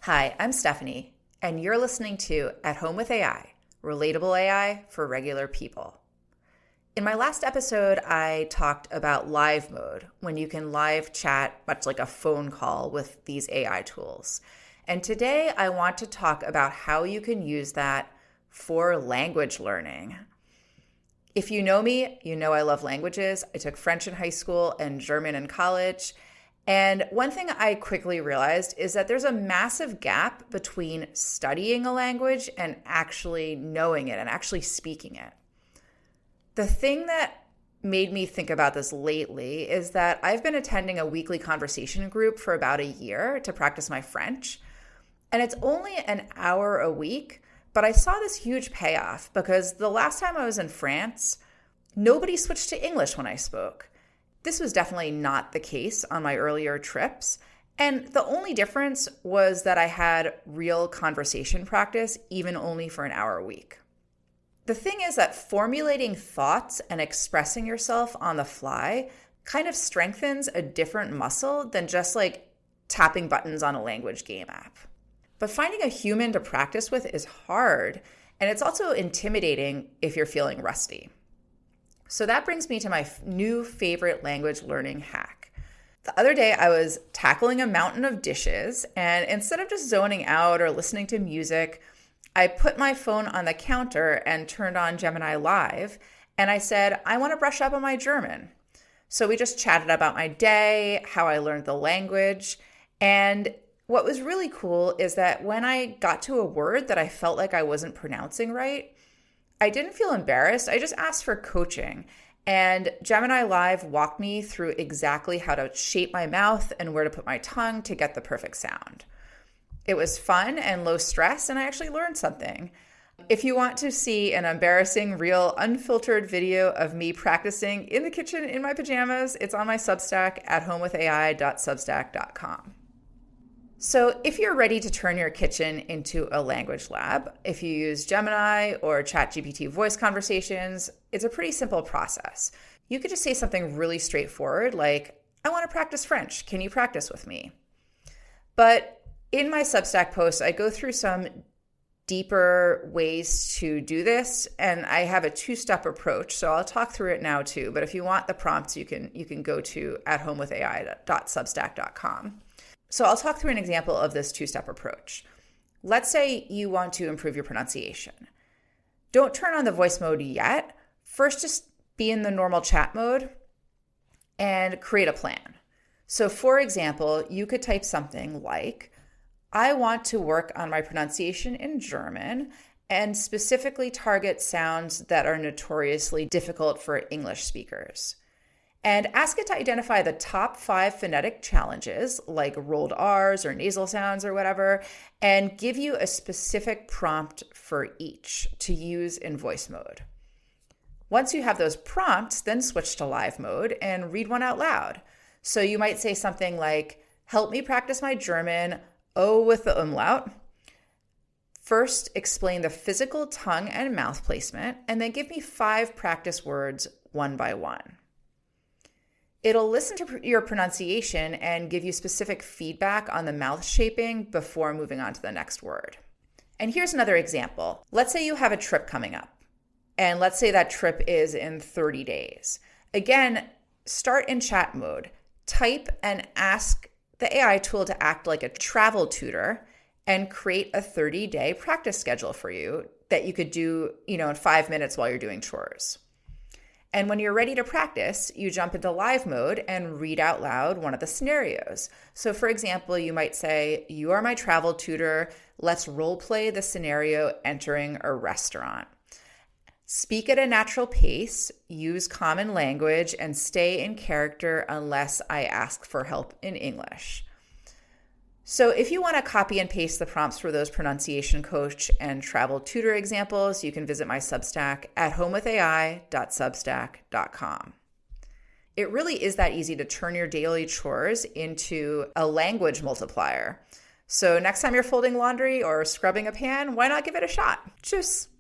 Hi, I'm Stephanie, and you're listening to At Home with AI, relatable AI for regular people. In my last episode, I talked about live mode, when you can live chat much like a phone call with these AI tools. And today I want to talk about how you can use that for language learning. If you know me, you know I love languages. I took French in high school and German in college. And one thing I quickly realized is that there's a massive gap between studying a language and actually knowing it and actually speaking it. The thing that made me think about this lately is that I've been attending a weekly conversation group for about a year to practice my French. And it's only an hour a week, but I saw this huge payoff because the last time I was in France, nobody switched to English when I spoke. This was definitely not the case on my earlier trips. And the only difference was that I had real conversation practice, even only for an hour a week. The thing is that formulating thoughts and expressing yourself on the fly kind of strengthens a different muscle than just like tapping buttons on a language game app. But finding a human to practice with is hard, and it's also intimidating if you're feeling rusty. So that brings me to my new favorite language learning hack. The other day, I was tackling a mountain of dishes, and instead of just zoning out or listening to music, I put my phone on the counter and turned on Gemini Live, and I said, I want to brush up on my German. So we just chatted about my day, how I learned the language, and what was really cool is that when I got to a word that I felt like I wasn't pronouncing right, I didn't feel embarrassed. I just asked for coaching, and Gemini Live walked me through exactly how to shape my mouth and where to put my tongue to get the perfect sound. It was fun and low stress, and I actually learned something. If you want to see an embarrassing, real, unfiltered video of me practicing in the kitchen in my pajamas, it's on my Substack at homewithai.substack.com. So if you're ready to turn your kitchen into a language lab, if you use Gemini or ChatGPT voice conversations, it's a pretty simple process. You could just say something really straightforward like, I want to practice French. Can you practice with me? But in my Substack post, I go through some deeper ways to do this, and I have a two-step approach. So I'll talk through it now too. But if you want the prompts, you can go to athomewithai.substack.com. So I'll talk through an example of this two-step approach. Let's say you want to improve your pronunciation. Don't turn on the voice mode yet. First, just be in the normal chat mode and create a plan. So for example, you could type something like, I want to work on my pronunciation in German and specifically target sounds that are notoriously difficult for English speakers. And ask it to identify the top 5 phonetic challenges, like rolled R's or nasal sounds or whatever, and give you a specific prompt for each to use in voice mode. Once you have those prompts, then switch to live mode and read one out loud. So you might say something like, help me practice my German, O with the umlaut. First, explain the physical tongue and mouth placement, and then give me 5 practice words one by one. It'll listen to your pronunciation and give you specific feedback on the mouth shaping before moving on to the next word. And here's another example. Let's say you have a trip coming up, and let's say that trip is in 30 days. Again, start in chat mode. Type and ask the AI tool to act like a travel tutor and create a 30-day practice schedule for you that you could do, in 5 minutes while you're doing chores. And when you're ready to practice, you jump into live mode and read out loud one of the scenarios. So for example, you might say, you are my travel tutor. Let's role play the scenario entering a restaurant. Speak at a natural pace, use common language, and stay in character unless I ask for help in English. So if you want to copy and paste the prompts for those pronunciation coach and travel tutor examples, you can visit my Substack at homewithai.substack.com. It really is that easy to turn your daily chores into a language multiplier. So next time you're folding laundry or scrubbing a pan, why not give it a shot? Tschüss.